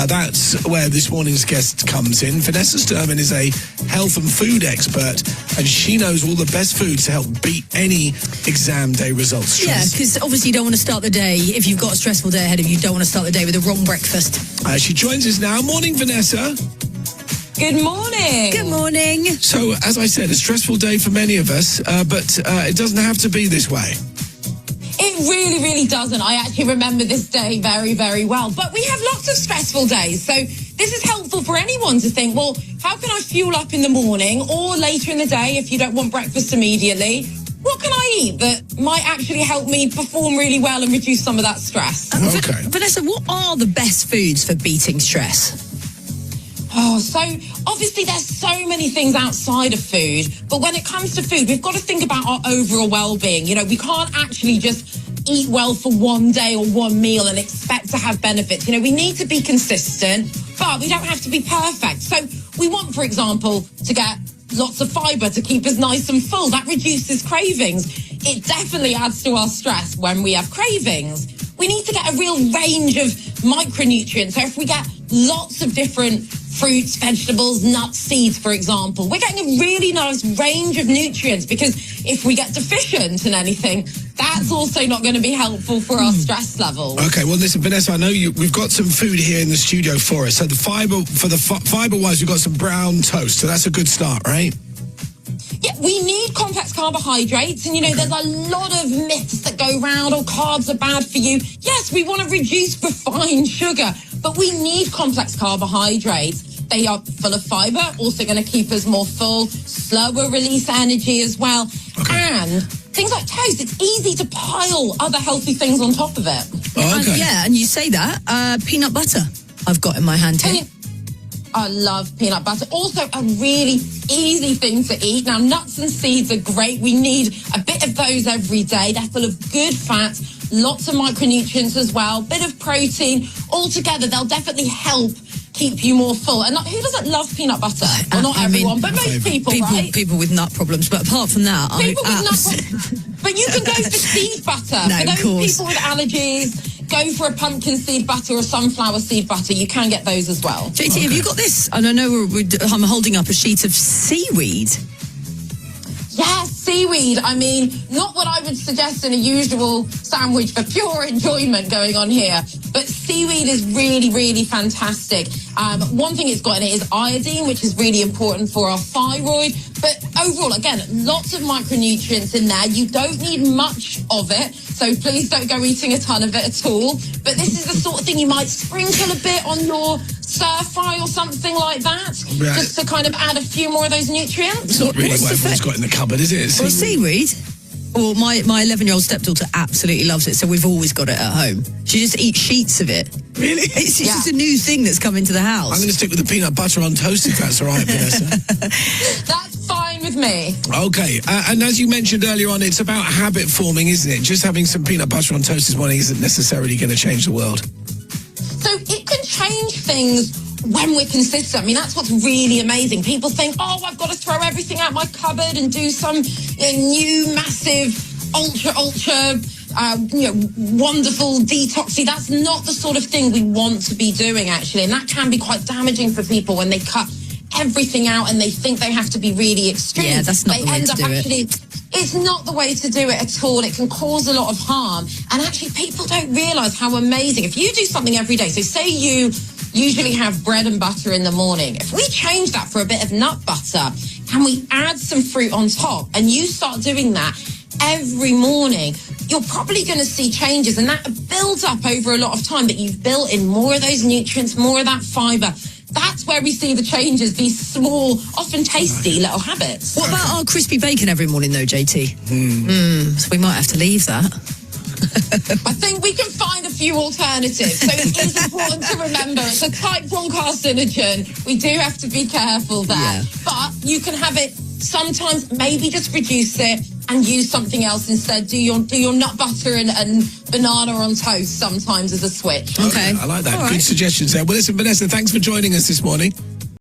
That's where this morning's guest comes in. Vanessa Sturman is a health and food expert, and she knows all the best foods to help beat any exam day results. Yeah, because obviously you don't want to start the day, if you've got a stressful day ahead of you, you don't want to start the day with the wrong breakfast. She joins us now. Morning, Vanessa. Good morning. Good morning. So, as I said, a stressful day for many of us, but it doesn't have to be this way. It really, really doesn't. I actually remember this day very, very well. But we have lots of stressful days. So this is helpful for anyone to think, well, how can I fuel up in the morning or later in the day if you don't want breakfast immediately? What can I eat that might actually help me perform really well and reduce some of that stress? Okay. Vanessa, what are the best foods for beating stress? Oh, so obviously there's so many things outside of food, but when it comes to food, we've got to think about our overall well-being. You know, we can't actually just eat well for one day or one meal and expect to have benefits. You know, we need to be consistent, but we don't have to be perfect. So we want, for example, to get lots of fibre to keep us nice and full. That reduces cravings. It definitely adds to our stress when we have cravings. We need to get a real range of micronutrients. So if we get lots of different fruits, vegetables, nuts, seeds, for example, we're getting a really nice range of nutrients, because if we get deficient in anything, that's also not going to be helpful for our stress level. Okay, well, listen, Vanessa, I know we've got some food here in the studio for us. So the fibre-wise, we've got some brown toast. So that's a good start, right? Yeah, we need complex carbohydrates, and, you know, there's a lot of myths that go around, oh, carbs are bad for you. Yes, we want to reduce refined sugar, but we need complex carbohydrates. They are full of fibre, also going to keep us more full, slower release energy as well. Okay. And things like toast, it's easy to pile other healthy things on top of it. Oh, okay. And you say that, peanut butter I've got in my hand here. I love peanut butter. Also a really easy thing to eat. Now, nuts and seeds are great. We need a bit of those every day. They're full of good fats, lots of micronutrients as well, bit of protein. All together, they'll definitely help keep you more full. And who doesn't love peanut butter? Well, not everyone, but most people, right? People with nut problems. But apart from that, people with nut problems. But you can go for seed butter. No, for those course. people with allergies, go for a pumpkin seed butter or sunflower seed butter. You can get those as well. JT, have you got this? And I know I'm holding up a sheet of seaweed. Yes, seaweed. I mean, not what I would suggest in a usual sandwich for pure enjoyment going on here, but seaweed is really, really fantastic. One thing it's got in it is iodine, which is really important for our thyroid. But overall, again, lots of micronutrients in there. You don't need much of it, so please don't go eating a ton of it at all. But this is the sort of thing you might sprinkle a bit on your stir fry or something like that, right, just to kind of add a few more of those nutrients. It's not really what everyone's got in the cupboard, is it? Well, seaweed. Well, my 11-year-old stepdaughter absolutely loves it, so we've always got it at home. She just eats sheets of it. Really? It's just a new thing that's come into the house. I'm going to stick with the peanut butter on toast, if that's all right, Vanessa. That's fine with me. Okay, and as you mentioned earlier on, it's about habit forming, isn't it? Just having some peanut butter on toast this morning isn't necessarily going to change the world. So it can change things when we're consistent. I mean, that's what's really amazing. People think, oh, I've got to throw everything out my cupboard and do some new, massive, ultra, wonderful detoxy. That's not the sort of thing we want to be doing, actually. And that can be quite damaging for people when they cut everything out and they think they have to be really extreme. Yeah, that's not the way to do it. It's not the way to do it at all. It can cause a lot of harm. And actually, people don't realise how amazing. If you do something every day, so say you usually have bread and butter in the morning. If we change that for a bit of nut butter and we add some fruit on top and you start doing that every morning, you're probably going to see changes, and that builds up over a lot of time, that you've built in more of those nutrients, more of that fibre. That's where we see the changes, these small, often tasty little habits. What about our crispy bacon every morning, though, JT? So we might have to leave that. I think we can find a few alternatives. So it is important to remember it's a type 1 carcinogen. We do have to be careful there. Yeah. But you can have it sometimes, maybe just reduce it and use something else instead. Do your nut butter and banana on toast sometimes as a switch. Okay, I like that. All Good suggestions there. Well, listen, Vanessa, thanks for joining us this morning.